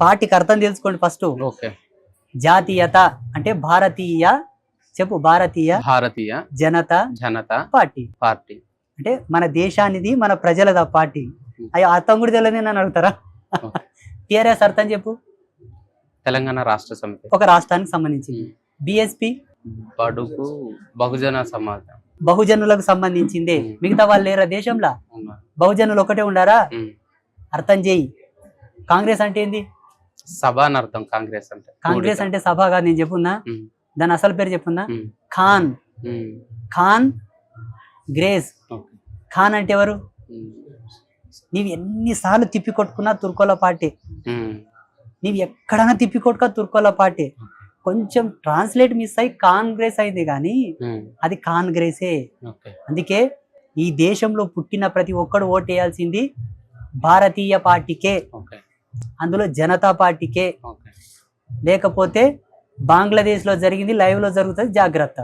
పార్టీకి అర్థం తెలుసుకోండి ఫస్ట్. ఓకే. జాతీయత అంటే భారతీయ, చెప్పు, భారతీయ భారతీయ జనతా జనతా పార్టీ. పార్టీ అంటే మన దేశానిది, మన ప్రజలది ఆ పార్టీ. అయ్యో అర్థం కూడా తెలియదు నన్ను అడుగుతారా? ఓకే. టిఆర్ఎస్ అర్థం చెప్పు. తెలంగాణ రాష్ట్ర సమితి. ఒక రాష్ట్రానికి సంబంధించింది. బిఎస్పి బడుగు బహుజన సమాజం. బహుజనులకు సంబంధించిందే. మిగతా వాళ్ళు లేరా దేశంలో? ఉన్నారు. బహుజనులు ఒకటే ఉండారా? ఉమ్. అర్థం చేయి. కాంగ్రెస్ అంటే ఏంది? సభ అని అర్థం. కాంగ్రెస్ అంటే కాంగ్రెస్ అంటే సభ కాదు. నేను చెప్పున్నా, ఉమ్. దాని అసలు పేరు చెప్పున్నా, ఉమ్. ఖాన్. ఉమ్. ఖాన్ గ్రేస్. ఓకే. ఖాన్ అంటే ఎవరు? ఉమ్. నీవు ఎన్నిసార్లు తిప్పి కొట్టుకున్నా తుర్కోల పార్టీ. ఉమ్. నీవు ఎక్కడైనా తిప్పి కొట్టుక తుర్కోల పార్టీ. కొంచెం ట్రాన్స్లేట్ మిస్ అయ్యి కాంగ్రెస్ అయింది కానీ ఉమ్. అది కాంగ్రెసే. ఓకే. అందుకే ఈ దేశంలో పుట్టిన ప్రతి ఒక్కడు ఓటేయాల్సింది భారతీయ పార్టీకే, ఓకే. అందులో జనతా పార్టీకే. ఓకే. లేకపోతే బంగ్లాదేశ్ లో జరిగింది లైవ్ లో జరుగుతుంది, జాగ్రత్త.